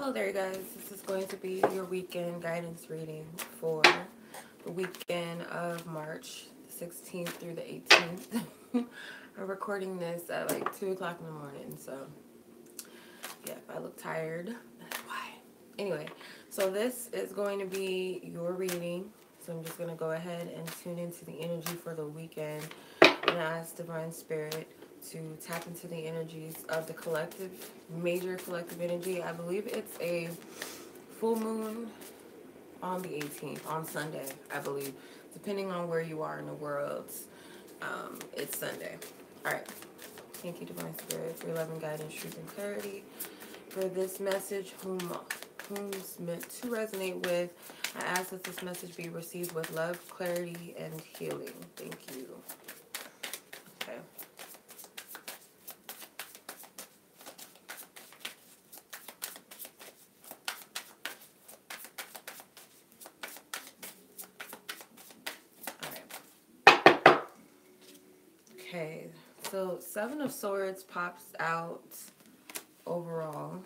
Hello there, guys. This is going to be your weekend guidance reading for the weekend of March 16th through the 18th. I'm recording this at like 2 o'clock in the morning, so yeah, if I look tired, that's why. Anyway, so this is going to be your reading. So I'm just going to go ahead and tune into the energy for the weekend and ask Divine Spirit to tap into the energies of the collective, major collective energy. I believe it's a full moon on the 18th, on Sunday, I believe. Depending on where you are in the world, it's Sunday. Alright. Thank you, Divine Spirit, for your loving guidance, truth, and clarity. For this message, whom's meant to resonate with, I ask that this message be received with love, clarity, and healing. Thank you. Okay. Okay, so Seven of Swords pops out overall.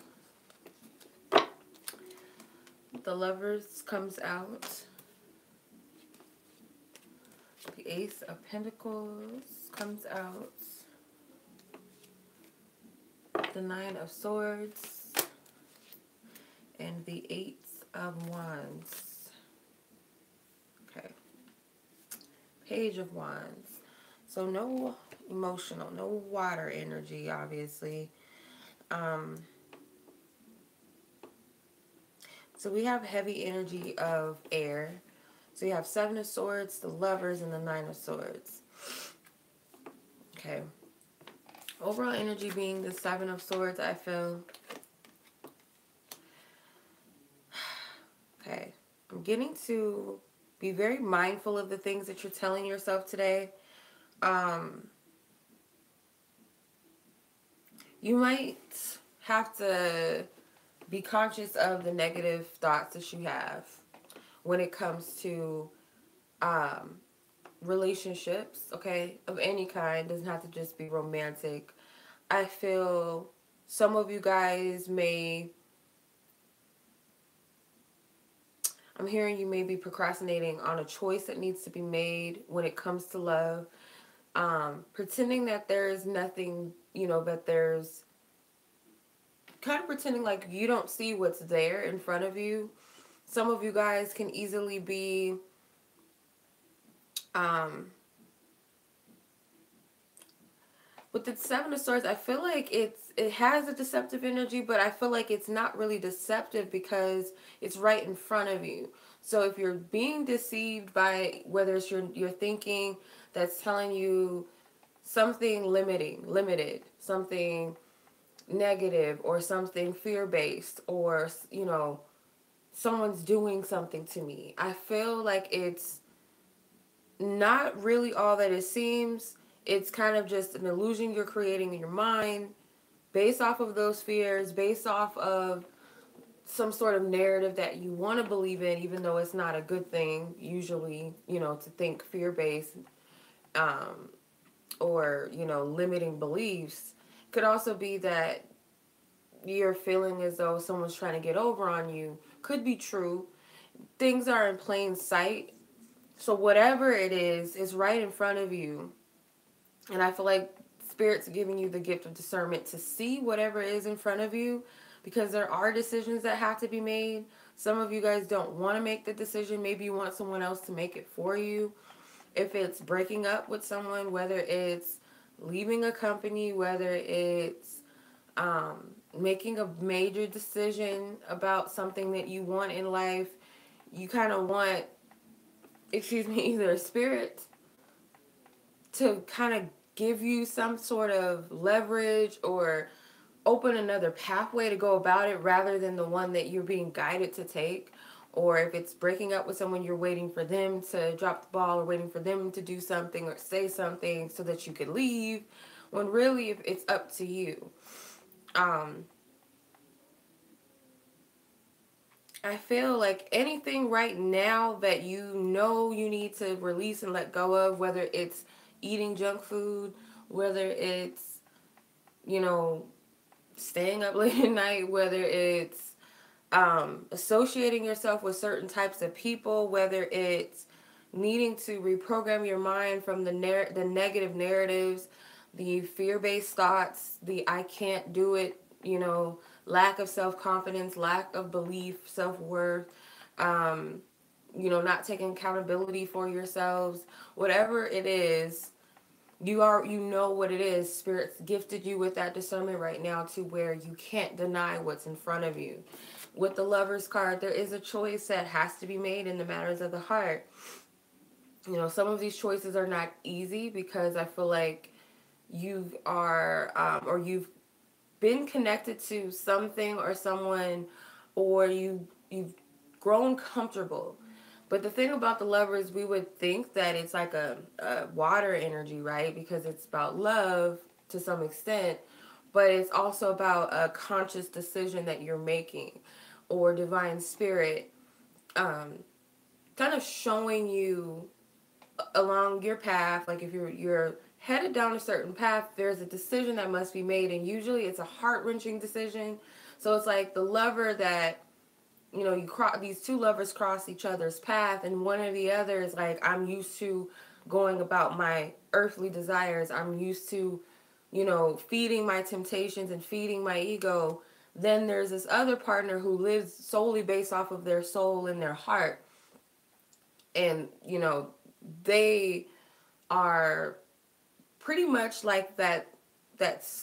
The Lovers comes out. The Ace of Pentacles comes out. The Nine of Swords. And the Eight of Wands. Okay. Page of Wands. So no emotional, no water energy, obviously. So we have heavy energy of air. So you have Seven of Swords, the Lovers, and the Nine of Swords. Okay. Overall energy being the Seven of Swords, I feel. Okay. I'm getting to be very mindful of the things that you're telling yourself today. You might have to be conscious of the negative thoughts that you have when it comes to relationships, okay, of any kind. It doesn't have to just be romantic. I feel some of you guys I'm hearing you may be procrastinating on a choice that needs to be made when it comes to love. Pretending that there's nothing, that there's kind of pretending like you don't see what's there in front of you. Some of you guys can easily be with the Seven of Swords, I feel like it has a deceptive energy, but I feel like it's not really deceptive because it's right in front of you. So if you're being deceived by whether it's your thinking that's telling you something limited, something negative, or something fear-based, or, someone's doing something to me, I feel like it's not really all that it seems. It's kind of just an illusion you're creating in your mind based off of those fears, based off of some sort of narrative that you want to believe in, even though it's not a good thing, usually, to think fear-based or, limiting beliefs. Could also be that you're feeling as though someone's trying to get over on you. Could be true. Things are in plain sight. So whatever it is right in front of you. And I feel like Spirit's giving you the gift of discernment to see whatever is in front of you, because there are decisions that have to be made. Some of you guys don't want to make the decision. Maybe you want someone else to make it for you. If it's breaking up with someone, whether it's leaving a company, whether it's making a major decision about something that you want in life, you kind of want, either a spirit to kind of give you some sort of leverage or open another pathway to go about it rather than the one that you're being guided to take. Or if it's breaking up with someone, you're waiting for them to drop the ball or waiting for them to do something or say something so that you could leave, when really it's up to you. I feel like anything right now that you need to release and let go of, whether it's eating junk food, whether it's, staying up late at night, whether it's associating yourself with certain types of people, whether it's needing to reprogram your mind from the negative narratives, the fear-based thoughts, the I can't do it, lack of self-confidence, lack of belief, self-worth, um, not taking accountability for yourselves, whatever it is, you know what it is. Spirit's gifted you with that discernment right now to where you can't deny what's in front of you. With the Lover's card, there is a choice that has to be made in the matters of the heart. Some of these choices are not easy because I feel like you are, or you've been connected to something or someone, or you've grown comfortable. But the thing about the Lovers, we would think that it's like a water energy, right? Because it's about love to some extent, but it's also about a conscious decision that you're making, or divine spirit, um, kind of showing you along your path. Like if you're headed down a certain path, there's a decision that must be made, and usually it's a heart-wrenching decision. So it's like the lover that, these two lovers cross each other's path, and one or the other is like, I'm used to going about my earthly desires, I'm used to, feeding my temptations and feeding my ego. Then there's this other partner who lives solely based off of their soul and their heart, and they are pretty much like that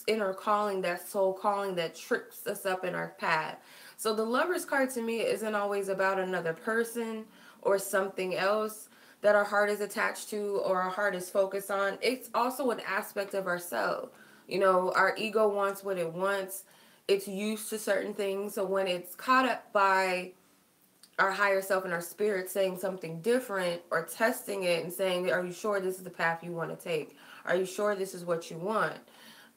inner calling, that soul calling that trips us up in our path. So the Lover's card to me isn't always about another person or something else that our heart is attached to or our heart is focused on. It's also an aspect of ourselves. Our ego wants what it wants. It's used to certain things. So when it's caught up by our higher self and our spirit saying something different, or testing it and saying, are you sure this is the path you want to take? Are you sure this is what you want?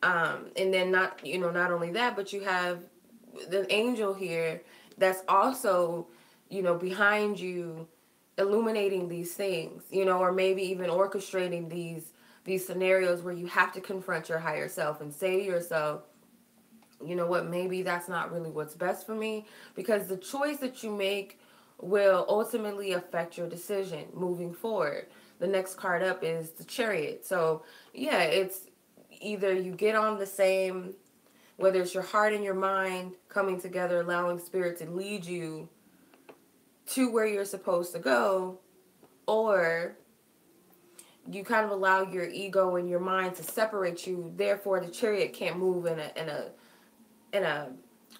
And then not only that, but you have the angel here that's also, behind you, illuminating these things, or maybe even orchestrating these scenarios where you have to confront your higher self and say to yourself, you know what, maybe that's not really what's best for me, because the choice that you make will ultimately affect your decision moving forward. The next card up is the Chariot. So, yeah, it's either you get on the same, whether it's your heart and your mind coming together, allowing spirit to lead you to where you're supposed to go, or you kind of allow your ego and your mind to separate you. Therefore, the Chariot can't move in a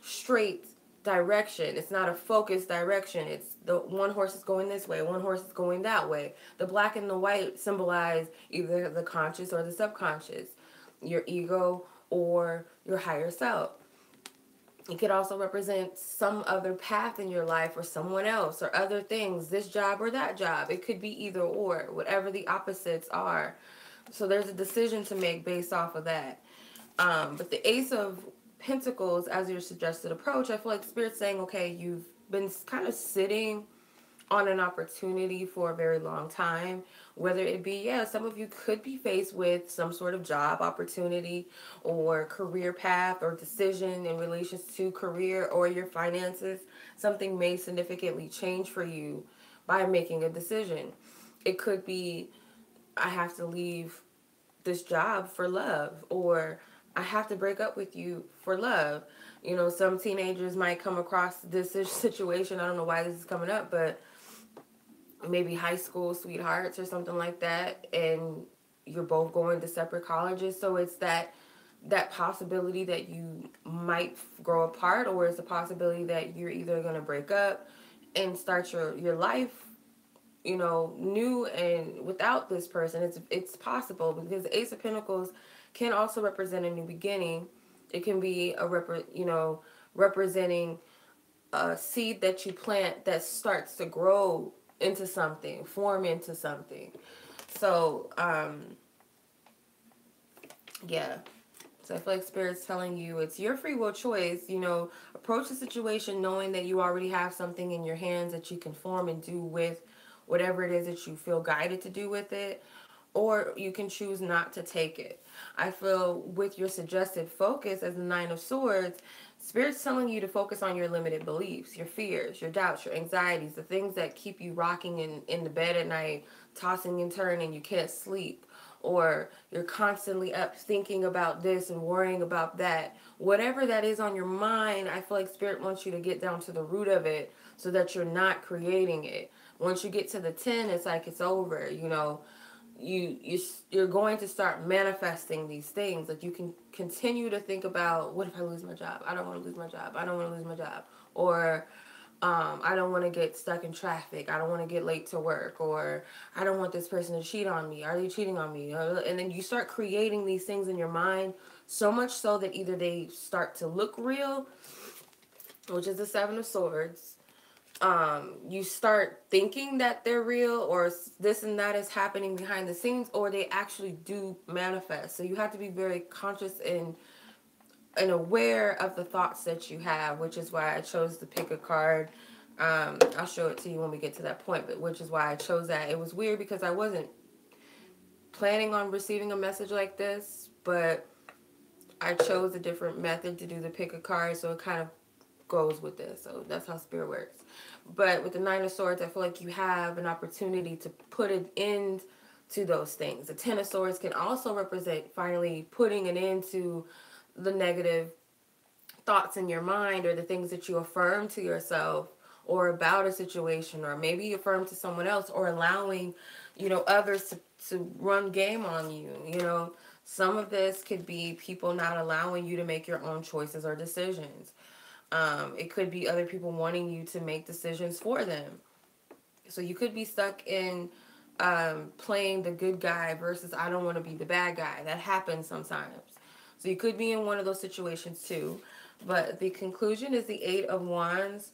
straight direction. It's not a focused direction. It's the one horse is going this way, one horse is going that way. The black and the white symbolize either the conscious or the subconscious, your ego or your higher self. It could also represent some other path in your life, or someone else, or other things, this job or that job. It could be either or, whatever the opposites are. So there's a decision to make based off of that. But the Ace of Pentacles, as your suggested approach, I feel like Spirit's saying, okay, you've been kind of sitting on an opportunity for a very long time, whether it be, some of you could be faced with some sort of job opportunity or career path or decision in relation to career or your finances. Something may significantly change for you by making a decision. It could be, I have to leave this job for love, or I have to break up with you for love. Some teenagers might come across this situation. I don't know why this is coming up, but maybe high school sweethearts or something like that, and you're both going to separate colleges. So it's that possibility that you might grow apart, or it's a possibility that you're either going to break up and start your life, new and without this person. It's possible, because the Ace of Pentacles can also represent a new beginning. It can be representing a seed that you plant that starts to grow into something, form into something. So, yeah. So I feel like Spirit's telling you it's your free will choice. Approach the situation knowing that you already have something in your hands that you can form and do with whatever it is that you feel guided to do with it, or you can choose not to take it. I feel with your suggested focus as the Nine of Swords, Spirit's telling you to focus on your limited beliefs, your fears, your doubts, your anxieties, the things that keep you rocking in the bed at night, tossing and turning, you can't sleep, or you're constantly up thinking about this and worrying about that. Whatever that is on your mind, I feel like Spirit wants you to get down to the root of it so that you're not creating it. Once you get to the 10, it's like it's over, you know. You're going to start manifesting these things. Like, you can continue to think about, what if I lose my job? I don't want to lose my job. I don't want to lose my job. Or I don't want to get stuck in traffic. I don't want to get late to work. Or I don't want this person to cheat on me. Are they cheating on me? And then you start creating these things in your mind, so much so that either they start to look real, which is the 7 of Swords. You start thinking that they're real, or this and that is happening behind the scenes, or they actually do manifest. So you have to be very conscious and aware of the thoughts that you have, which is why I chose to pick a card. I'll show it to you when we get to that point, but which is why I chose that. It was weird because I wasn't planning on receiving a message like this, but I chose a different method to do the pick a card, so it kind of goes with this. So that's how Spirit works. But with the 9 of Swords, I feel like you have an opportunity to put an end to those things. The 10 of Swords can also represent finally putting an end to the negative thoughts in your mind, or the things that you affirm to yourself or about a situation, or maybe you affirm to someone else, or allowing, you know, others to run game on you. You know, some of this could be people not allowing you to make your own choices or decisions. It could be other people wanting you to make decisions for them. So you could be stuck in playing the good guy versus I don't want to be the bad guy. That happens sometimes. So you could be in one of those situations too. But the conclusion is the 8 of Wands.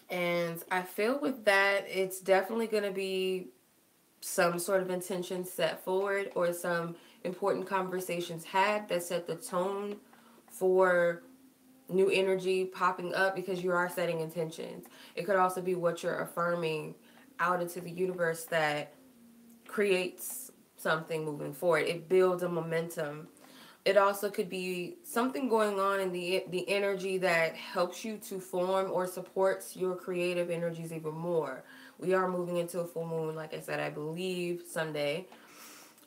And I feel with that, it's definitely going to be some sort of intention set forward, or some important conversations had that set the tone for new energy popping up, because you are setting intentions. It could also be what you're affirming out into the universe that creates something moving forward. It builds a momentum. It also could be something going on in the energy that helps you to form or supports your creative energies even more. We are moving into a full moon, like I said, I believe Sunday.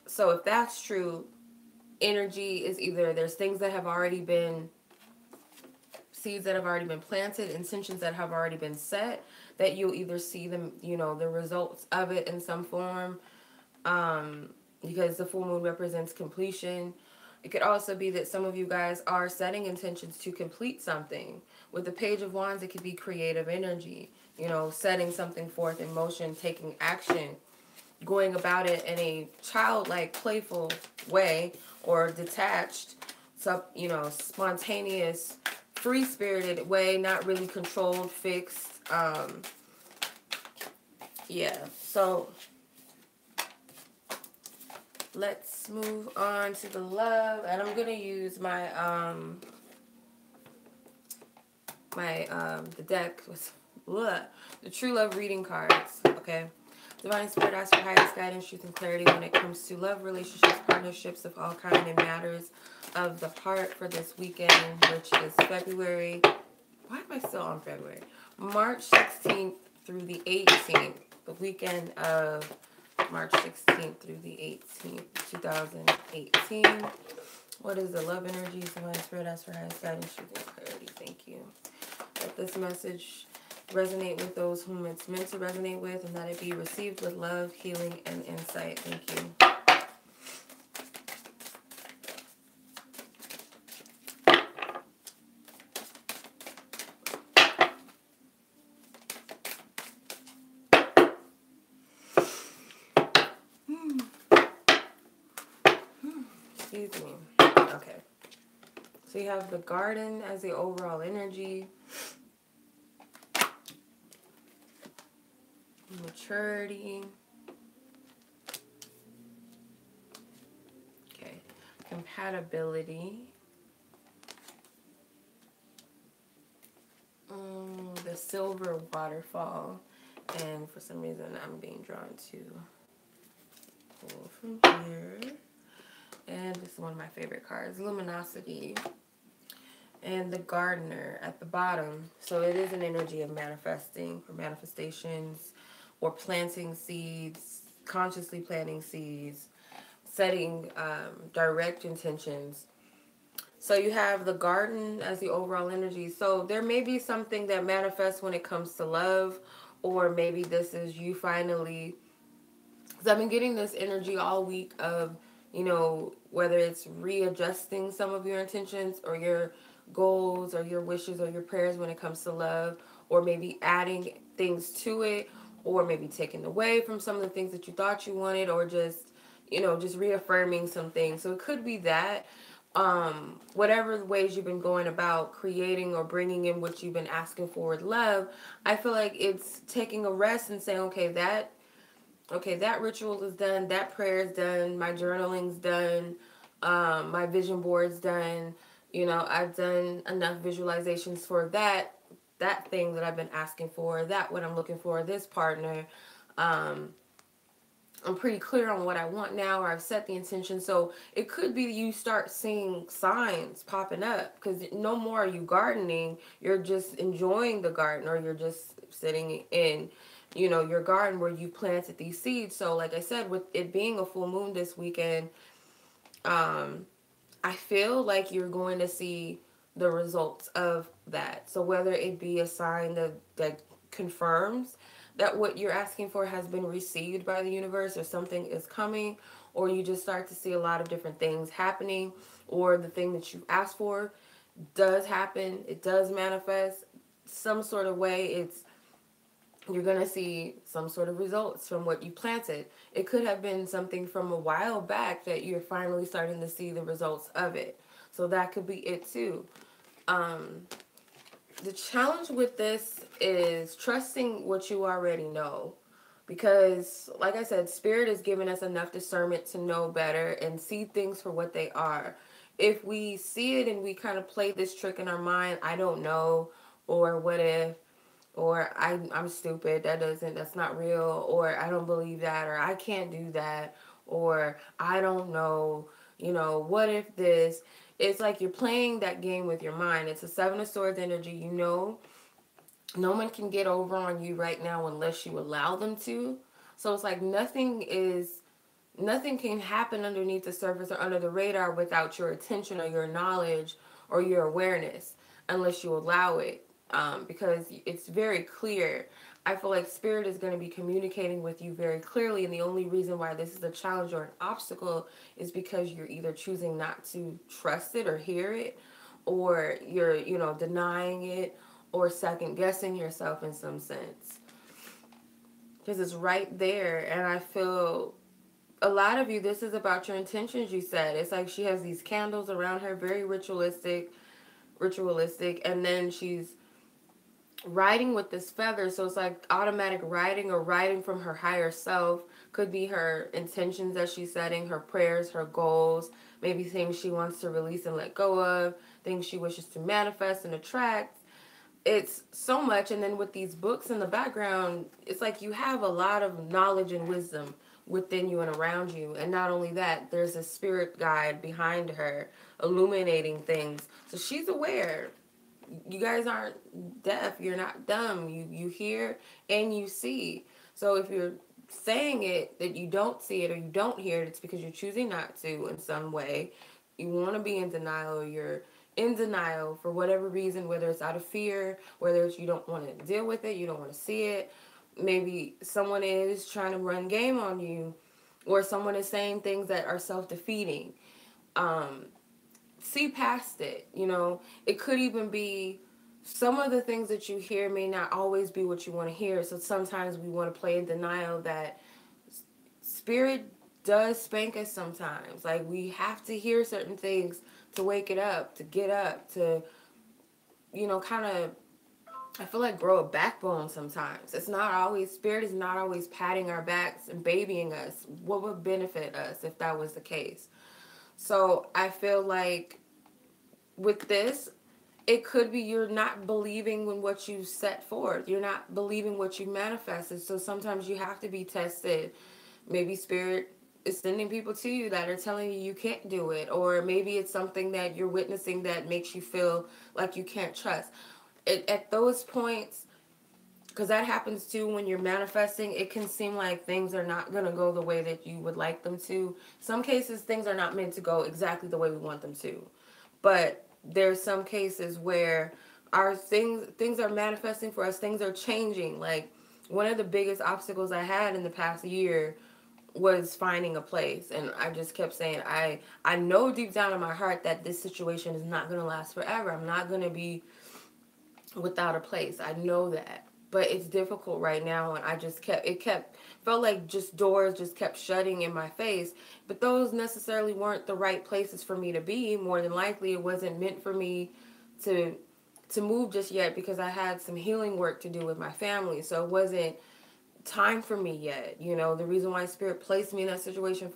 So if that's true, energy is either there's things that have already been, seeds that have already been planted, intentions that have already been set, that you'll either see them, you know, the results of it in some form, because the full moon represents completion. It could also be that some of you guys are setting intentions to complete something. With the Page of Wands, it could be creative energy, you know, setting something forth in motion, taking action, going about it in a childlike, playful way, or detached, so, you know, spontaneous, free-spirited way, not really controlled, fixed. Yeah, so let's move on to the love, and I'm gonna use my the deck with the True Love reading cards. Okay, Divine Spirit, ask for highest guidance, truth, and clarity when it comes to love, relationships, partnerships of all kind, and matters of the heart for this weekend, which is February. Why am I still on February? March 16th through the 18th, the weekend of March 16th through the 18th, 2018. What is the love energy? Divine Spirit, ask for highest guidance, truth, and clarity. Thank you. Let this message resonate with those whom it's meant to resonate with, and that it be received with love, healing, and insight. Thank you. Excuse me. Okay. So you have the Garden as the overall energy. Maturity. Okay. Compatibility. The Silver Waterfall. And for some reason I'm being drawn to pull from here. And this is one of my favorite cards, Luminosity. and the gardener at the bottom. So it is an energy of manifesting or manifestations or planting seeds, consciously planting seeds, setting direct intentions. So you have the garden as the overall energy. So there may be something that manifests when it comes to love, or maybe this is you finally, because I've been getting this energy all week of, whether it's readjusting some of your intentions or your goals or your wishes or your prayers when it comes to love, or maybe adding things to it, or maybe taking away from some of the things that you thought you wanted, or just reaffirming some things. So it could be that whatever ways you've been going about creating or bringing in what you've been asking for with love, I feel like it's taking a rest and saying, that ritual is done, that prayer is done, my journaling's done, my vision board's done. I've done enough visualizations for that thing that I've been asking for, that what I'm looking for, this partner. Um, I'm pretty clear on what I want now, or I've set the intention. So it could be you start seeing signs popping up, because no more are you gardening. You're just enjoying the garden, or you're just sitting in, your garden where you planted these seeds. So like I said, with it being a full moon this weekend, I feel like you're going to see the results of that. So whether it be a sign that confirms that what you're asking for has been received by the universe, or something is coming, or you just start to see a lot of different things happening, or the thing that you asked for does happen, it does manifest some sort of way. You're going to see some sort of results from what you planted. It could have been something from a while back that you're finally starting to see the results of it. So that could be it too. Um, the challenge with this is trusting what you already know. Because, like I said, Spirit has given us enough discernment to know better and see things for what they are. If we see it and we kind of play this trick in our mind, I don't know, or what if, or I'm stupid, that's not real, or I don't believe that, or I can't do that, or I don't know, what if this. It's like you're playing that game with your mind. It's a Seven of Swords energy. No one can get over on you right now unless you allow them to. So it's like nothing can happen underneath the surface or under the radar without your attention or your knowledge or your awareness, unless you allow it. Because it's very clear. I feel like Spirit is going to be communicating with you very clearly, and the only reason why this is a challenge or an obstacle is because you're either choosing not to trust it or hear it, or you're, denying it, or second guessing yourself in some sense. Because it's right there, and I feel a lot of you, this is about your intentions, you said. It's like she has these candles around her, very ritualistic, and then she's writing with this feather. So it's like automatic writing, or writing from her higher self. Could be her intentions that she's setting, her prayers, her goals, maybe things she wants to release and let go of, things she wishes to manifest and attract. It's so much. And then with these books in the background, it's like you have a lot of knowledge and wisdom within you and around you. And not only that, there's a spirit guide behind her illuminating things. So she's aware. You guys aren't deaf. You're not dumb. You hear and you see. So if you're saying it that you don't see it or you don't hear it, it's because you're choosing not to in some way. You want to be in denial, or you're in denial for whatever reason, whether it's out of fear, whether it's you don't want to deal with it, you don't want to see it. Maybe someone is trying to run game on you, or someone is saying things that are self-defeating. See past it. It could even be some of the things that you hear may not always be what you want to hear. So sometimes we want to play in denial that Spirit does spank us sometimes. Like, we have to hear certain things to wake it up, to get up, to, kind of, I feel like, grow a backbone sometimes. It's not always, Spirit is not always patting our backs and babying us. What would benefit us if that was the case? So I feel like with this, it could be you're not believing in what you set forth. You're not believing what you manifested. So sometimes you have to be tested. Maybe Spirit is sending people to you that are telling you you can't do it, or maybe it's something that you're witnessing that makes you feel like you can't trust. At those points, because that happens too when you're manifesting, it can seem like things are not going to go the way that you would like them to. Some cases, things are not meant to go exactly the way we want them to. But there's some cases where our things are manifesting for us, things are changing. Like, one of the biggest obstacles I had in the past year was finding a place, and I just kept saying, I know deep down in my heart that this situation is not going to last forever. I'm not going to be without a place. I know that. But it's difficult right now, and I just felt like just doors just kept shutting in my face. But those necessarily weren't the right places for me to be. More than likely, it wasn't meant for me to move just yet, because I had some healing work to do with my family. So it wasn't time for me yet. You know, the reason why Spirit placed me in that situation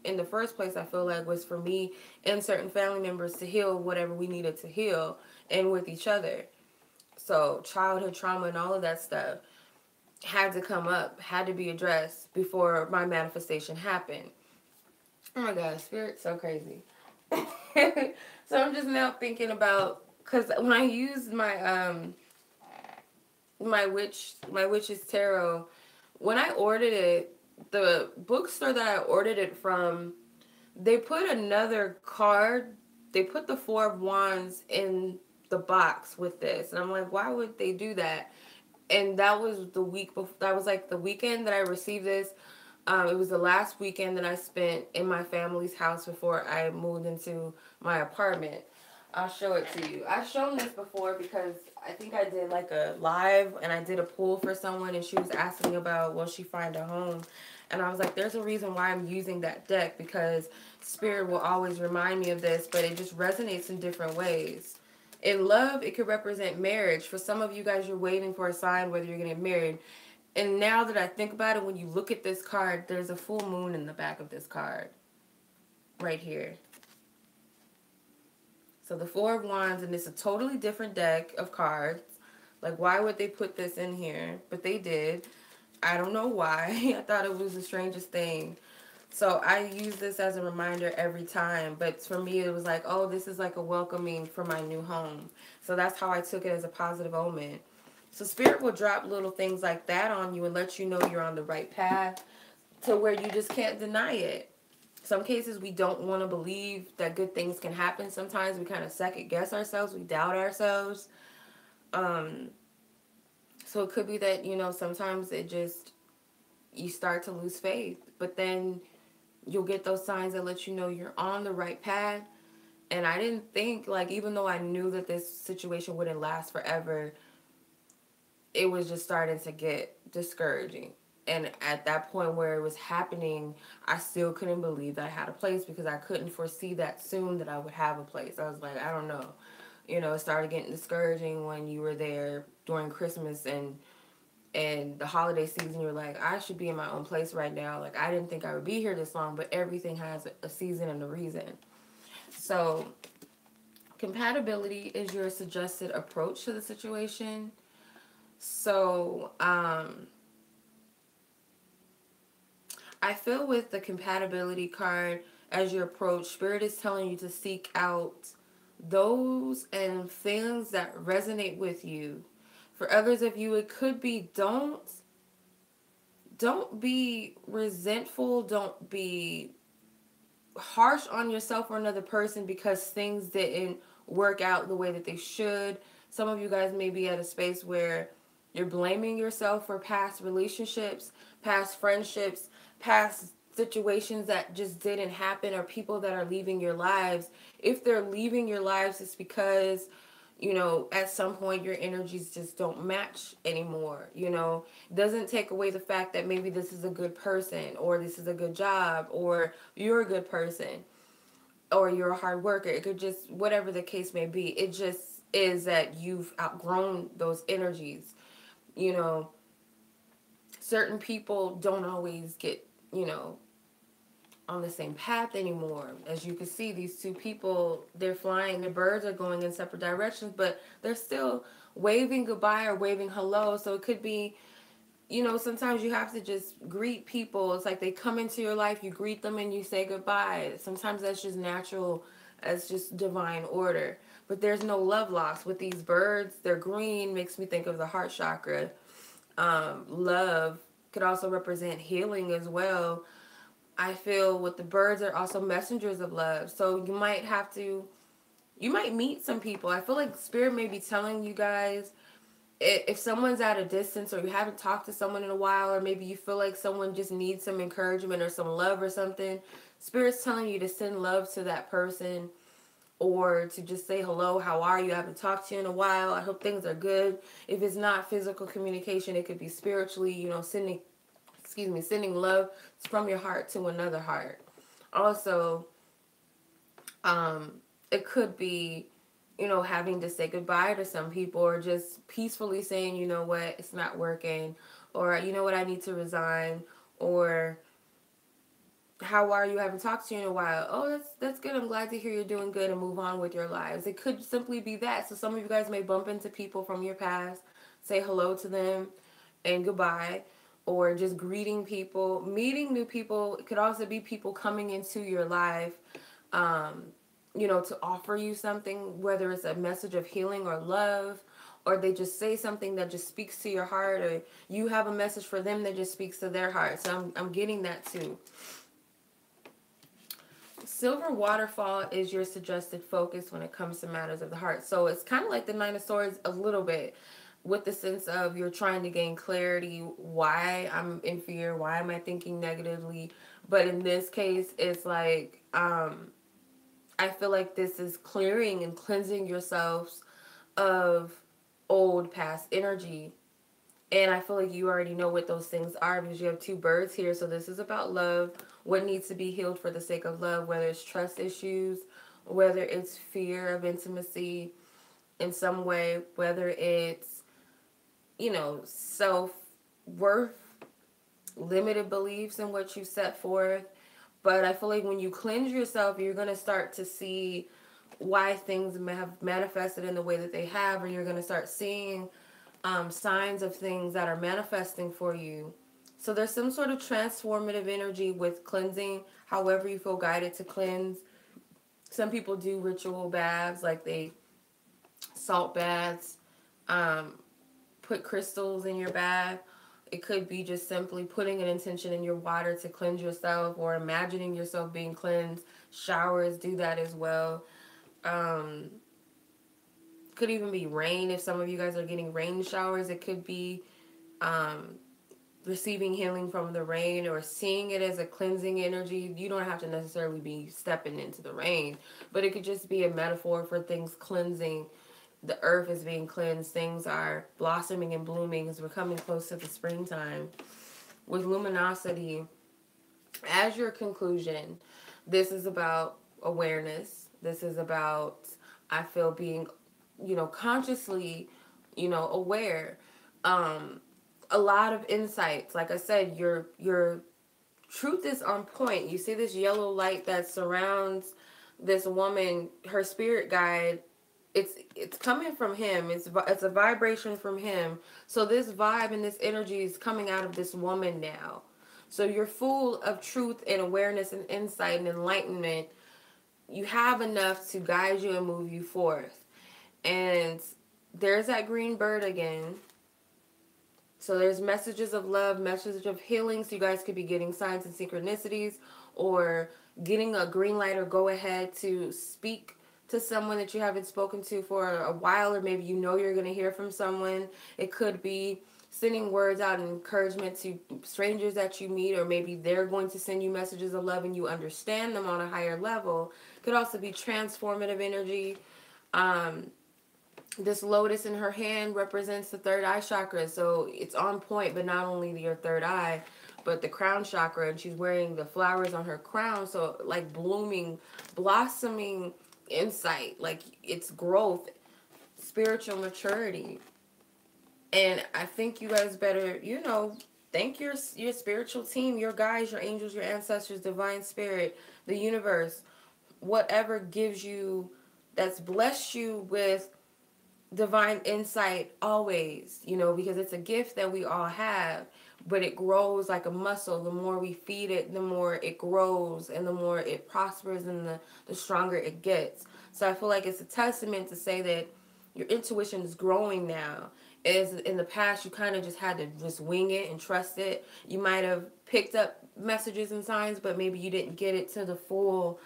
in the first place, I feel like, was for me and certain family members to heal whatever we needed to heal, and with each other. So childhood trauma and all of that stuff had to come up, had to be addressed before my manifestation happened. Oh my God, Spirit's so crazy. So I'm just now thinking about, because when I used my witch's tarot, when I ordered it, the bookstore that I ordered it from, they put another card. They put the Four of Wands in the box with this, and I'm like, why would they do that? And that was the week before. That was like the weekend that I received this. It was the last weekend that I spent in my family's house before I moved into my apartment. I'll show it to you. I've shown this before because I think I did like a live, and I did a poll for someone, and she was asking about, will she find a home? And I was like, there's a reason why I'm using that deck, because Spirit will always remind me of this, but it just resonates in different ways. In love, it could represent marriage. For some of you guys, you're waiting for a sign whether you're going to get married. And now that I think about it, when you look at this card, there's a full moon in the back of this card. Right here. So the Four of Wands, and it's a totally different deck of cards. Like, why would they put this in here? But they did. I don't know why. I thought it was the strangest thing. So I use this as a reminder every time. But for me, it was like, oh, this is like a welcoming for my new home. So that's how I took it, as a positive omen. So Spirit will drop little things like that on you and let you know you're on the right path, to where you just can't deny it. Some cases we don't want to believe that good things can happen. Sometimes we kind of second guess ourselves. We doubt ourselves. So it could be that, you know, sometimes you start to lose faith. But then you'll get those signs that let you know you're on the right path. And I didn't think, like, even though I knew that this situation wouldn't last forever, it was just starting to get discouraging. And at that point where it was happening, I still couldn't believe that I had a place, because I couldn't foresee that soon that I would have a place. I was like, I don't know. You know, it started getting discouraging when you were there during Christmas and the holiday season. You're like, I should be in my own place right now. Like, I didn't think I would be here this long, but everything has a season and a reason. So compatibility is your suggested approach to the situation. So, I feel with the compatibility card as your approach, Spirit is telling you to seek out those and things that resonate with you. For others of you, it could be don't be resentful, don't be harsh on yourself or another person because things didn't work out the way that they should. Some of you guys may be at a space where you're blaming yourself for past relationships, past friendships, past situations that just didn't happen, or people that are leaving your lives. If they're leaving your lives, it's because, you know, at some point your energies just don't match anymore. You know, it doesn't take away the fact that maybe this is a good person, or this is a good job, or you're a good person, or you're a hard worker. It could just, whatever the case may be, it just is that you've outgrown those energies. You know, certain people don't always get, you know, on the same path anymore. As you can see, these two people, they're flying, their birds are going in separate directions, but they're still waving goodbye or waving hello. So it could be you know, sometimes you have to just greet people. It's like they come into your life, you greet them and you say goodbye. Sometimes that's just natural, as just divine order. But there's no love lost. With these birds, they're green, makes me think of the heart chakra. Love could also represent healing as well. I feel with the birds are also messengers of love. So you might meet some people. I feel like spirit may be telling you guys, if someone's at a distance or you haven't talked to someone in a while, or maybe you feel like someone just needs some encouragement or some love or something, spirit's telling you to send love to that person, or to just say hello, how are you? I haven't talked to you in a while. I hope things are good. If it's not physical communication, it could be spiritually, you know, sending love from your heart to another heart. Also, um, it could be, you know, having to say goodbye to some people, or just peacefully saying, you know what, it's not working, or you know what, I need to resign, or how are you? I haven't talked to you in a while. Oh, that's good. I'm glad to hear you're doing good, and move on with your lives. It could simply be that. So some of you guys may bump into people from your past, say hello to them and goodbye, or just greeting people, meeting new people. It could also be people coming into your life, um, you know, to offer you something, whether it's a message of healing or love, or they just say something that just speaks to your heart, or you have a message for them that just speaks to their heart. So I'm getting that too. Silver waterfall is your suggested focus when it comes to matters of the heart. So it's kind of like the Nine of Swords a little bit, with the sense of you're trying to gain clarity. Why I'm in fear? Why am I thinking negatively? But in this case, it's like, I feel like this is clearing and cleansing yourselves of old past energy. And I feel like you already know what those things are, because you have two birds here. So this is about love, what needs to be healed for the sake of love, whether it's trust issues, whether it's fear of intimacy in some way, whether it's, you know, self-worth, limited beliefs in what you set forth. But I feel like when you cleanse yourself, you're going to start to see why things may have manifested in the way that they have, or you're going to start seeing signs of things that are manifesting for you. So there's some sort of transformative energy with cleansing, however you feel guided to cleanse. Some people do ritual baths, like they salt baths, um, put crystals in your bath. It could be just simply putting an intention in your water to cleanse yourself, or imagining yourself being cleansed. Showers do that as well. Um, could even be rain. If some of you guys are getting rain showers, it could be um, receiving healing from the rain, or seeing it as a cleansing energy. You don't have to necessarily be stepping into the rain, but it could just be a metaphor for things cleansing. The earth is being cleansed. Things are blossoming and blooming as we're coming close to the springtime. With luminosity, as your conclusion, this is about awareness. This is about, I feel, being, you know, consciously, you know, aware. Um, a lot of insights. Like I said, your truth is on point. You see this yellow light that surrounds this woman, her spirit guide. It's coming from him. It's a vibration from him. So this vibe and this energy is coming out of this woman now. So you're full of truth and awareness and insight and enlightenment. You have enough to guide you and move you forth. And there's that green bird again. So there's messages of love, messages of healing. So you guys could be getting signs and synchronicities, or getting a green light or go ahead to speak to someone that you haven't spoken to for a while, or maybe you know you're going to hear from someone. It could be sending words out and encouragement to strangers that you meet, or maybe they're going to send you messages of love and you understand them on a higher level. It could also be transformative energy. This lotus in her hand represents the third eye chakra, so it's on point, but not only your third eye, but the crown chakra, and she's wearing the flowers on her crown, so like blooming, blossoming insight, like it's growth, spiritual maturity. And I think you guys better, you know, thank your spiritual team, your guides, your angels, your ancestors, divine spirit, the universe, whatever gives you, that's blessed you with divine insight always, you know, because it's a gift that we all have, but it grows like a muscle. The more we feed it, the more it grows, and the more it prospers, and the stronger it gets. So I feel like it's a testament to say that your intuition is growing now. As in the past, you kind of just had to just wing it and trust it. You might have picked up messages and signs, but maybe you didn't get it to the full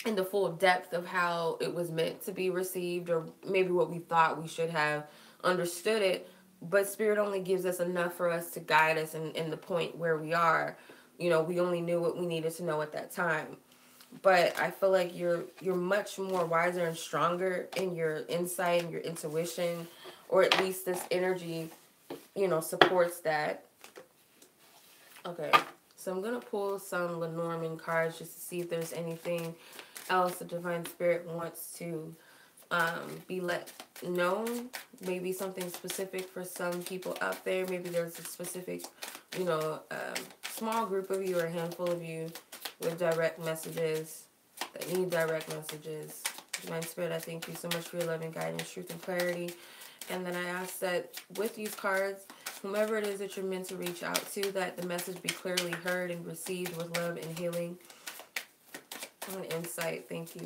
in the full depth of how it was meant to be received, or maybe what we thought we should have understood it. But spirit only gives us enough for us to guide us in the point where we are. You know, we only knew what we needed to know at that time. But I feel like you're much more wiser and stronger in your insight and your intuition, or at least this energy, you know, supports that. Okay, so I'm gonna pull some Lenormand cards just to see if there's anything else the divine spirit wants to be let known. Maybe something specific for some people out there. Maybe there's a specific, you know, small group of you or a handful of you with direct messages that need direct messages. Divine spirit, I thank you so much for your loving guidance, truth, and clarity. And then I ask that with these cards, whomever it is that you're meant to reach out to, that the message be clearly heard and received with love and healing and insight. Thank you.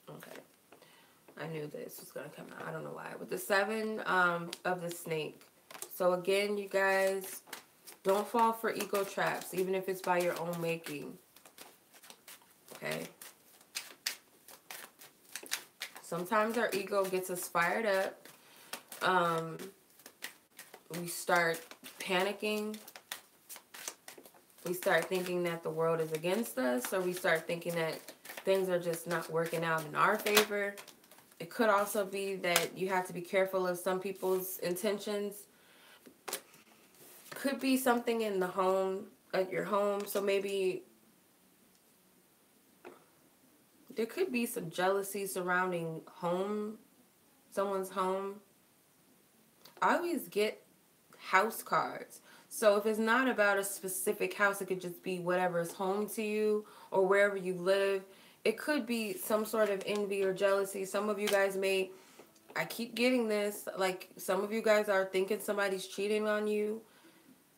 Okay. I knew this was going to come out. I don't know why. With the 7 of the snake. So again, you guys, don't fall for ego traps, even if it's by your own making. Okay? Sometimes our ego gets us fired up. We start panicking. We start thinking that the world is against us, or we start thinking that things are just not working out in our favor. It could also be that you have to be careful of some people's intentions. Could be something in the home, at your home. So maybe there could be some jealousy surrounding someone's home. I always get house cards. So if it's not about a specific house, it could just be whatever is home to you or wherever you live. It could be some sort of envy or jealousy. Some of you guys may, I keep getting this, like some of you guys are thinking somebody's cheating on you.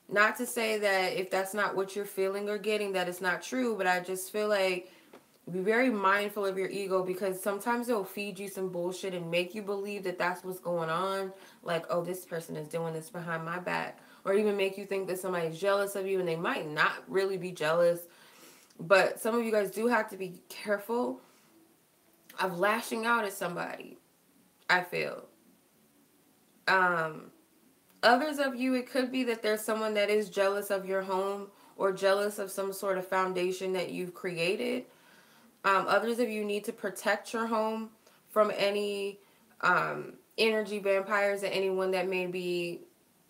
Not to say that if that's not what you're feeling or getting, that it's not true, but I just feel like be very mindful of your ego, because sometimes it'll feed you some bullshit and make you believe that that's what's going on. Like, oh, this person is doing this behind my back. Or even make you think that somebody's jealous of you, and they might not really be jealous. But some of you guys do have to be careful of lashing out at somebody, I feel. Others of you, it could be that there's someone that is jealous of your home or jealous of some sort of foundation that you've created. Others of you need to protect your home from any energy vampires and anyone that may be,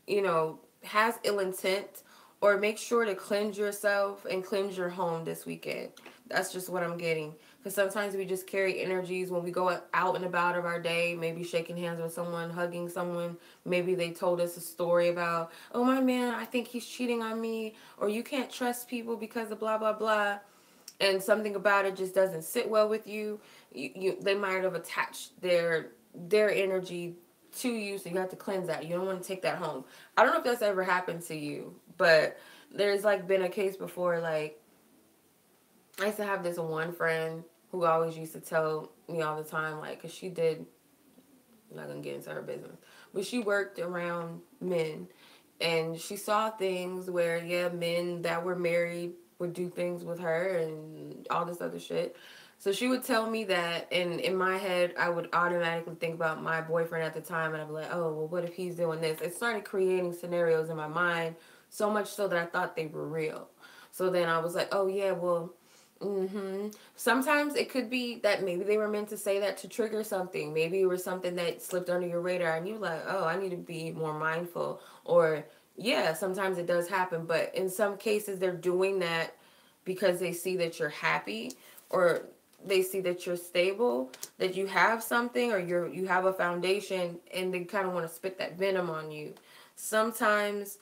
you know, has ill intent. Or make sure to cleanse yourself and cleanse your home this weekend. That's just what I'm getting. Because sometimes we just carry energies when we go out and about of our day, maybe shaking hands with someone, hugging someone. Maybe they told us a story about, oh, my man, I think he's cheating on me. Or you can't trust people because of blah, blah, blah. And something about it just doesn't sit well with you. They might have attached their energy to you, so you have to cleanse that. You don't want to take that home. I don't know if that's ever happened to you, but there's like been a case before. Like, I used to have this one friend who always used to tell me all the time, like, because she did, I'm not gonna get into her business, but she worked around men, and she saw things where, yeah, men that were married would do things with her and all this other shit. So she would tell me that, and in my head, I would automatically think about my boyfriend at the time, and I'd be like, oh, well, what if he's doing this? It started creating scenarios in my mind, so much so that I thought they were real. So then I was like, oh, yeah, well, sometimes it could be that maybe they were meant to say that to trigger something. Maybe it was something that slipped under your radar, and you're like, oh, I need to be more mindful. Or, yeah, sometimes it does happen, but in some cases, they're doing that because they see that you're happy, or they see that you're stable, that you have something, or you have a foundation, and they kind of want to spit that venom on you. Sometimes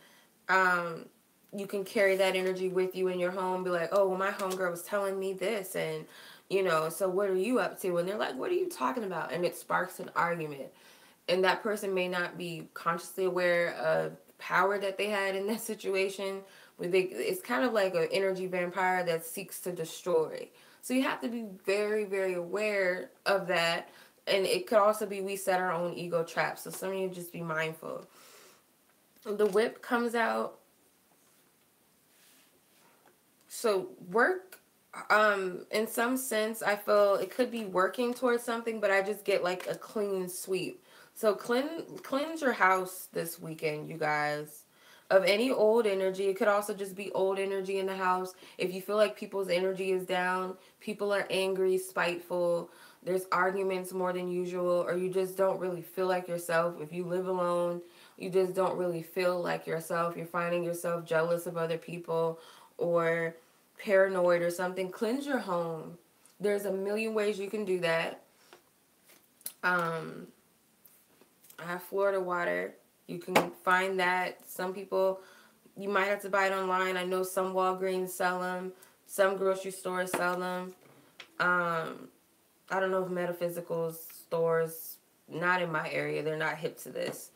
you can carry that energy with you in your home. Be like, oh, well, my homegirl was telling me this, and you know, so what are you up to? And they're like, what are you talking about? And it sparks an argument. And that person may not be consciously aware of power that they had in that situation. But it's kind of like an energy vampire that seeks to destroy. So you have to be very, very aware of that. And it could also be we set our own ego traps. So some of you just be mindful. The whip comes out. So work, in some sense, I feel it could be working towards something, but I just get like a clean sweep. So cleanse your house this weekend, you guys, of any old energy. It could also just be old energy in the house. If you feel like people's energy is down, people are angry, spiteful, there's arguments more than usual, or you just don't really feel like yourself. If you live alone, you just don't really feel like yourself. You're finding yourself jealous of other people or paranoid or something. Cleanse your home. There's a million ways you can do that. I have Florida water. You can find that. Some people, you might have to buy it online. I know some Walgreens sell them. Some grocery stores sell them. I don't know if metaphysical stores, not in my area. They're not hip to this.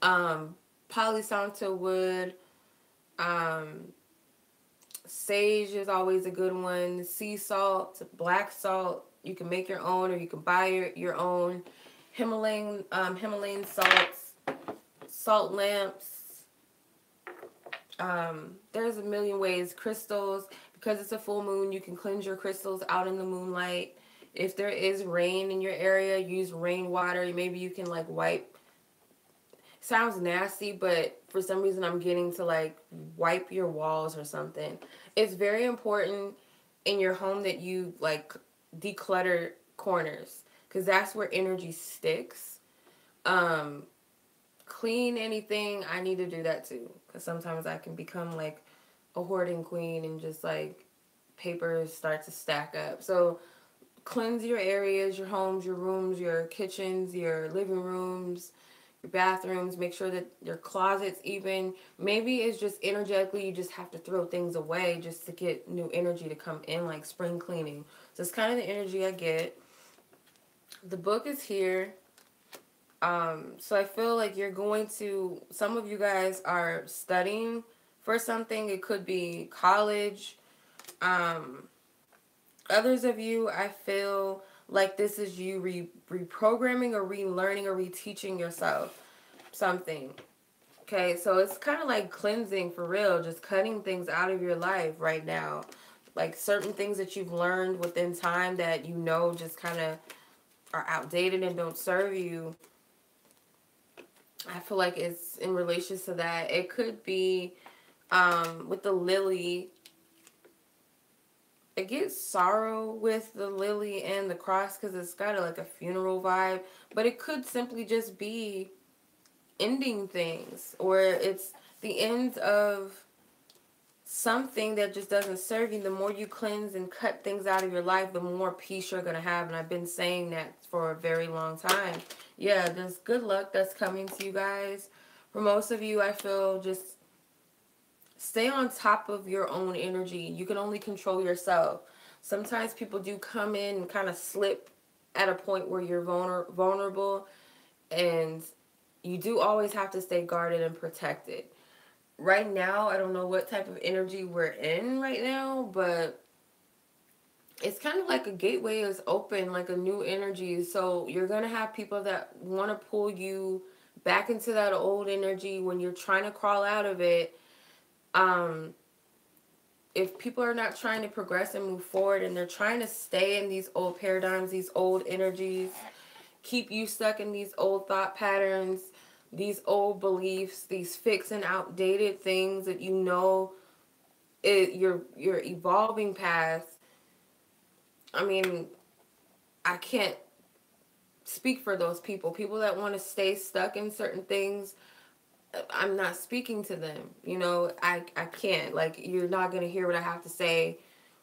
Palo Santo wood. Sage is always a good one. Sea salt, black salt. You can make your own, or you can buy your own. Himalayan salts, salt lamps. There's a million ways. Crystals, because it's a full moon, you can cleanse your crystals out in the moonlight. If there is rain in your area, use rainwater. Maybe you can like wipe. Sounds nasty, but for some reason I'm getting to like wipe your walls or something. It's very important in your home that you like declutter corners, because that's where energy sticks. Clean anything, I need to do that too, because sometimes I can become like a hoarding queen and just like papers start to stack up. So cleanse your areas, your homes, your rooms, your kitchens, your living rooms, your bathrooms. Make sure that your closets even. Maybe it's just energetically you just have to throw things away just to get new energy to come in, like spring cleaning. So it's kind of the energy I get. The book is here. So I feel like you're going to, some of you guys are studying for something. It could be college. Others of you, I feel like this is you reprogramming or relearning or reteaching yourself something. Okay, so it's kind of like cleansing for real, just cutting things out of your life right now. Like certain things that you've learned within time that you know just kind of are outdated and don't serve you. I feel like it's in relation to that. It could be with the lily. It gets sorrow with the lily and the cross because it's got like a funeral vibe. But it could simply just be ending things, or it's the end of something that just doesn't serve you. The more you cleanse and cut things out of your life, the more peace you're going to have. And I've been saying that for a very long time. Yeah, there's good luck that's coming to you guys. For most of you, I feel just stay on top of your own energy. You can only control yourself. Sometimes people do come in and kind of slip at a point where you're vulnerable, and you do always have to stay guarded and protected. Right now, I don't know what type of energy we're in right now, but it's kind of like a gateway is open, like a new energy. So you're going to have people that want to pull you back into that old energy when you're trying to crawl out of it. If people are not trying to progress and move forward and they're trying to stay in these old paradigms, these old energies, keep you stuck in these old thought patterns, these old beliefs, these fixed and outdated things that you know you're evolving past. I mean, I can't speak for those people. People that want to stay stuck in certain things, I'm not speaking to them. You know, I can't. Like, you're not going to hear what I have to say,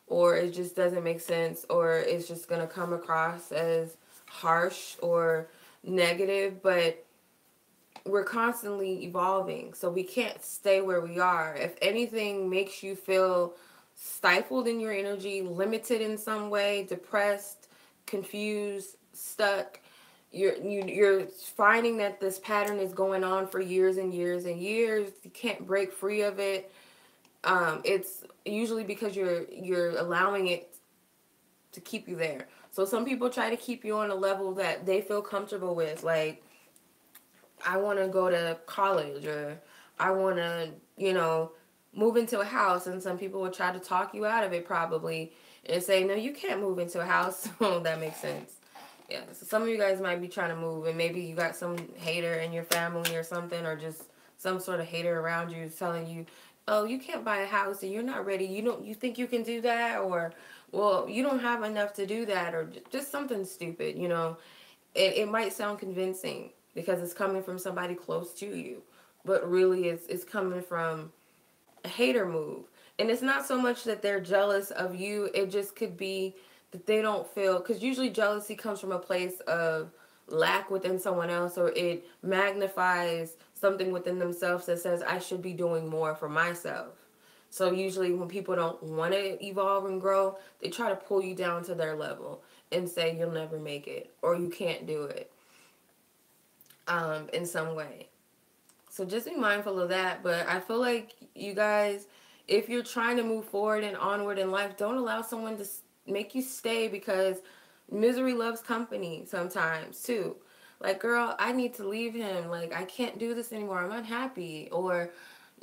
or it just doesn't make sense, or it's just going to come across as harsh or negative. But we're constantly evolving, so we can't stay where we are. If anything makes you feel stifled in your energy, limited in some way, depressed, confused, stuck, you're finding that this pattern is going on for years and years and years. You can't break free of it. It's usually because you're allowing it to keep you there. So some people try to keep you on a level that they feel comfortable with, like, I want to go to college, or I want to, move into a house. And some people will try to talk you out of it, probably, and say, no, you can't move into a house. So that makes sense. Yeah, so some of you guys might be trying to move, and maybe you got some hater in your family or something, or just some sort of hater around you telling you, oh, you can't buy a house and you're not ready. You think you can do that, or, well, you don't have enough to do that, or just something stupid. It might sound convincing because it's coming from somebody close to you, but really it's coming from a hater move. And it's not so much that they're jealous of you, it just could be that they don't feel, because usually jealousy comes from a place of lack within someone else, or it magnifies something within themselves that says, I should be doing more for myself. So usually when people don't want to evolve and grow, they try to pull you down to their level and say you'll never make it, or you can't do it, in some way. So just be mindful of that. But I feel like you guys, if you're trying to move forward and onward in life, don't allow someone to make you stay, because misery loves company sometimes too. Like, girl, I need to leave him. Like, I can't do this anymore. I'm unhappy. Or,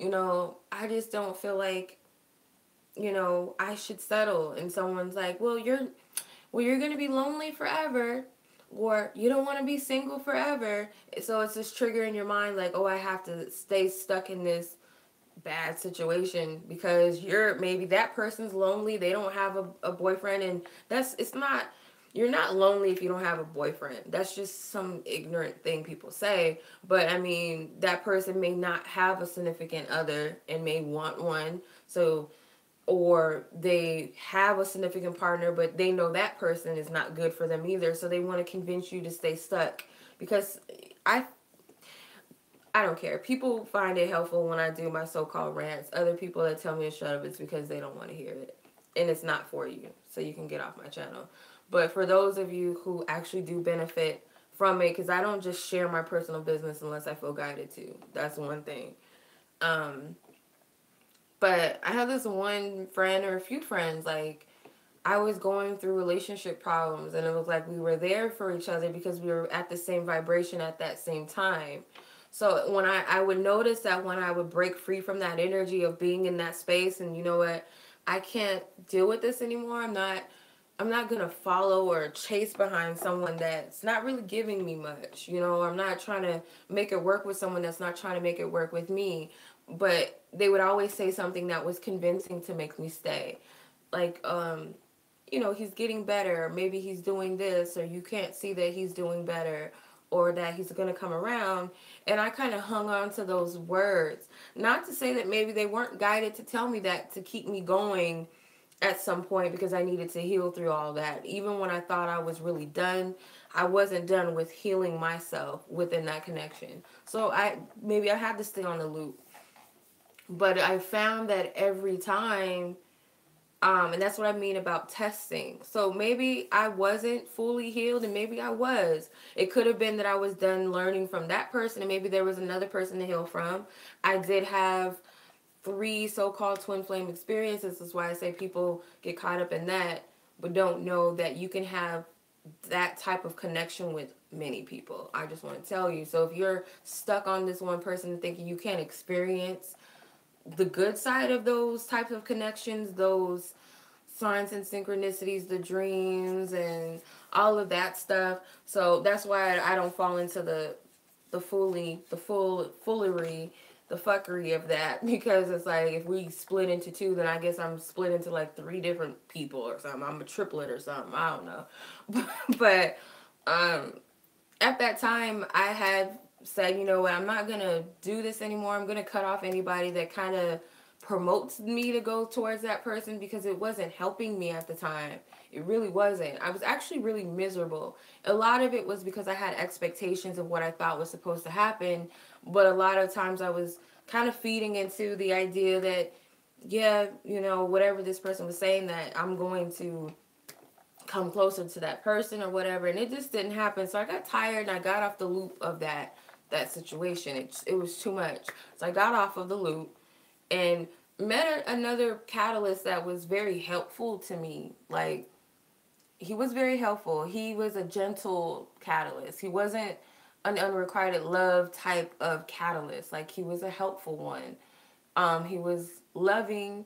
I just don't feel like, I should settle. And someone's like, well, you're going to be lonely forever, or you don't want to be single forever. So it's this trigger in your mind, like, oh, I have to stay stuck in this bad situation because maybe that person's lonely. They don't have a boyfriend, and you're not lonely if you don't have a boyfriend. That's just some ignorant thing people say. But I mean, that person may not have a significant other and may want one. So, or they have a significant partner, but they know that person is not good for them either. So they want to convince you to stay stuck, because I I don't care. People find it helpful when I do my so-called rants. Other people that tell me to shut up, it's because they don't want to hear it. And it's not for you. So you can get off my channel. But for those of you who actually do benefit from it, because I don't just share my personal business unless I feel guided to. That's one thing. But I have this one friend, or a few friends, like, I was going through relationship problems, and it was like we were there for each other because we were at the same vibration at that same time. So when I would notice that when I would break free from that energy of being in that space, and you know what, I can't deal with this anymore. I'm not gonna follow or chase behind someone that's not really giving me much. I'm not trying to make it work with someone that's not trying to make it work with me. But they would always say something that was convincing to make me stay. Like, he's getting better. Maybe he's doing this, or you can't see that he's doing better, or that he's going to come around. And I kind of hung on to those words. Not to say that maybe they weren't guided to tell me that to keep me going at some point, because I needed to heal through all that. Even when I thought I was really done, I wasn't done with healing myself within that connection. So I had to stay on the loop. But I found that every time, and that's what I mean about testing. So maybe I wasn't fully healed, and maybe I was. It could have been that I was done learning from that person, and maybe there was another person to heal from. I did have 3 so-called twin flame experiences. That's why I say people get caught up in that, but don't know that you can have that type of connection with many people. I just want to tell you. So if you're stuck on this one person thinking you can't experience the good side of those types of connections, those signs and synchronicities, the dreams and all of that stuff. So that's why I don't fall into the foolery, the fuckery of that, because it's like, if we split into 2, then I guess I'm split into like 3 different people or something. I'm a triplet or something. I don't know. But at that time, I had said, you know what, I'm not going to do this anymore. I'm going to cut off anybody that kind of promotes me to go towards that person, because it wasn't helping me at the time. It really wasn't. I was actually really miserable. A lot of it was because I had expectations of what I thought was supposed to happen, but a lot of times I was kind of feeding into the idea that, yeah, you know, whatever this person was saying, that I'm going to come closer to that person or whatever, and it just didn't happen. So I got tired and I got off the loop of that situation. It was too much. So I got off of the loop and met another catalyst that was very helpful to me. Like, he was very helpful. He was a gentle catalyst. He wasn't an unrequited love type of catalyst. Like, he was a helpful one. He was loving.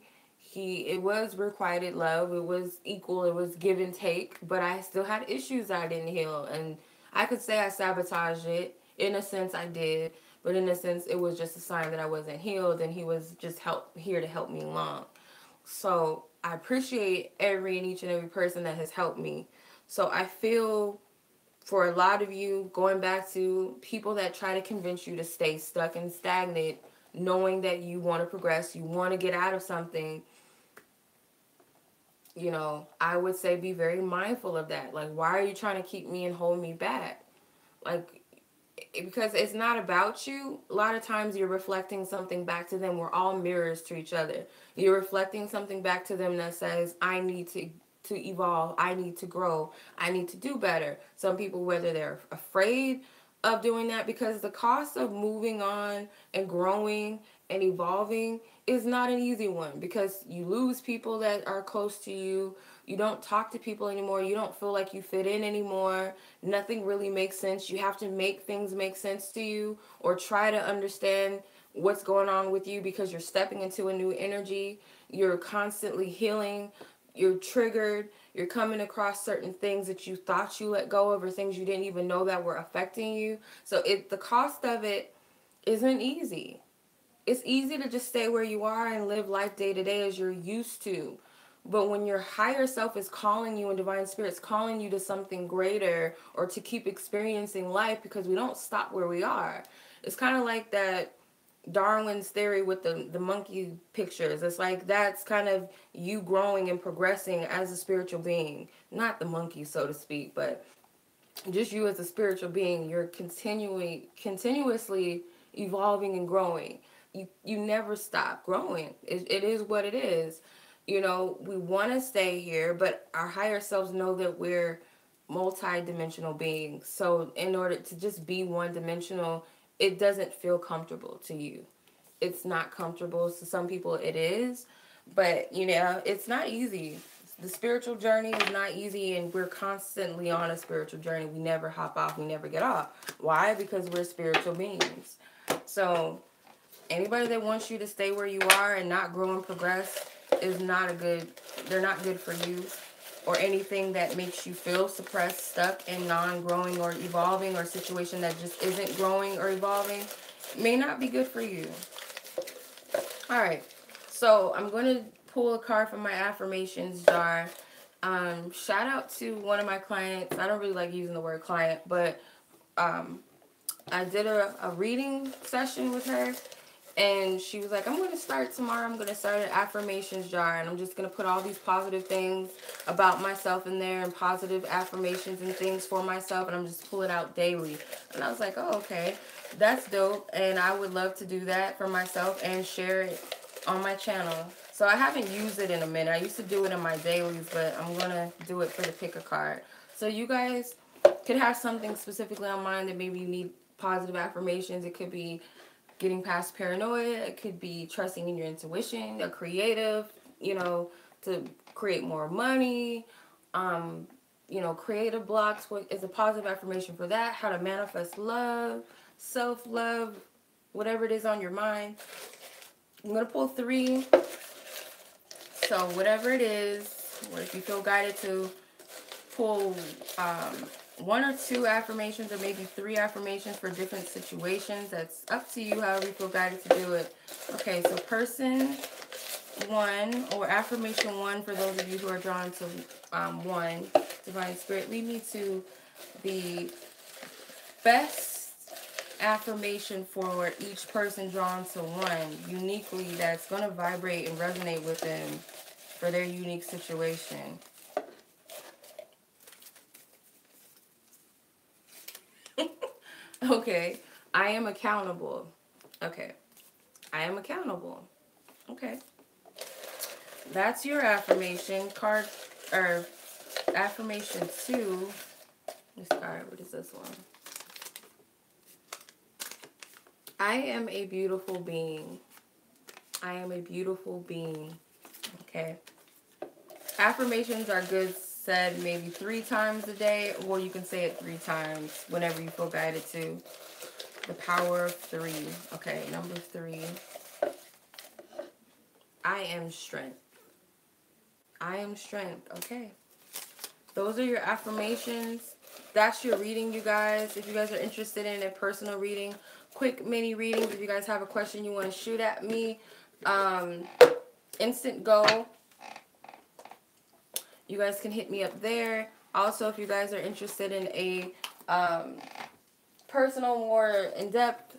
It was requited love. It was equal. It was give and take. But I still had issues I didn't heal, and I could say I sabotaged it. In a sense, I did, but in a sense, it was just a sign that I wasn't healed, and he was just here to help me along. So I appreciate every and each and every person that has helped me. So I feel for a lot of you, going back to people that try to convince you to stay stuck and stagnant, knowing that you want to progress, you want to get out of something, you know, I would say be very mindful of that. Like, why are you trying to keep me and hold me back? Like, because it's not about you. A lot of times you're reflecting something back to them. We're all mirrors to each other. You're reflecting something back to them that says, I need to evolve, I need to grow, I need to do better. Some people, whether they're afraid of doing that, because the cost of moving on and growing and evolving is not an easy one, because you lose people that are close to you. You don't talk to people anymore. You don't feel like you fit in anymore. Nothing really makes sense. You have to make things make sense to you, or try to understand what's going on with you, because you're stepping into a new energy. You're constantly healing. You're triggered. You're coming across certain things that you thought you let go of, or things you didn't even know that were affecting you. So the cost of it isn't easy. It's easy to just stay where you are and live life day to day as you're used to. But when your higher self is calling you and divine spirit's calling you to something greater, or to keep experiencing life, because we don't stop where we are. It's kind of like that Darwin's theory with the monkey pictures. It's like that's kind of you growing and progressing as a spiritual being. Not the monkey, so to speak, but just you as a spiritual being. You're continuously evolving and growing. You never stop growing. It is what it is. You know, we want to stay here, but our higher selves know that we're multi-dimensional beings. So in order to just be one-dimensional, it doesn't feel comfortable to you. It's not comfortable. To some people it is, but you know, it's not easy. The spiritual journey is not easy, and we're constantly on a spiritual journey. We never hop off. We never get off. Why? Because we're spiritual beings. So anybody that wants you to stay where you are and not grow and progress is not they're not good for you. Or anything that makes you feel suppressed, stuck, and non-growing or evolving, or a situation that just isn't growing or evolving, may not be good for you. All right, so I'm going to pull a card from my affirmations jar. Shout out to one of my clients. I don't really like using the word client, but I did a reading session with her. And she was like, I'm going to start tomorrow. I'm going to start an affirmations jar. And I'm just going to put all these positive things about myself in there, and positive affirmations and things for myself. And I'm just pull it out daily. And I was like, oh, okay. That's dope. And I would love to do that for myself and share it on my channel. So I haven't used it in a minute. I used to do it in my dailies, but I'm going to do it for the pick a card. So you guys could have something specifically on mind that maybe you need positive affirmations. It could be getting past paranoia. It could be trusting in your intuition, a creative, you know, to create more money, you know, creative blocks. What is a positive affirmation for that? How to manifest love, self-love, whatever it is on your mind. I'm going to pull 3. So whatever it is, or if you feel guided to pull 1 or 2 affirmations, or maybe 3 affirmations for different situations. That's up to you, however you feel guided to do it. Okay, so person 1, or affirmation 1, for those of you who are drawn to 1, Divine Spirit, lead me to the best affirmation for each person drawn to 1, uniquely, that's going to vibrate and resonate with them for their unique situation. Okay. I am accountable. Okay. I am accountable. Okay. That's your affirmation card, or affirmation 2. This card, what is this one? I am a beautiful being. I am a beautiful being. Okay. Affirmations are good said maybe 3 times a day, or you can say it 3 times whenever you feel guided to. The power of 3. Okay, number 3. I am strength. I am strength. Okay. Those are your affirmations. That's your reading, you guys. If you guys are interested in a personal reading, quick mini readings, if you guys have a question you want to shoot at me, Instantgo, you guys can hit me up there. Also, if you guys are interested in a personal, more in-depth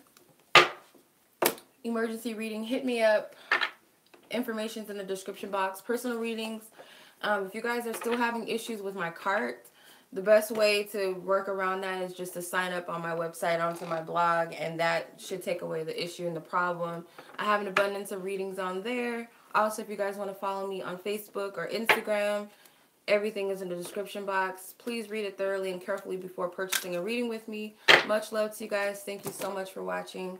emergency reading, hit me up. Information's in the description box. Personal readings. If you guys are still having issues with my cart, the best way to work around that is just to sign up on my website onto my blog, and that should take away the issue and the problem. I have an abundance of readings on there. Also, if you guys want to follow me on Facebook or Instagram, everything is in the description box. Please read it thoroughly and carefully before purchasing a reading with me. Much love to you guys. Thank you so much for watching.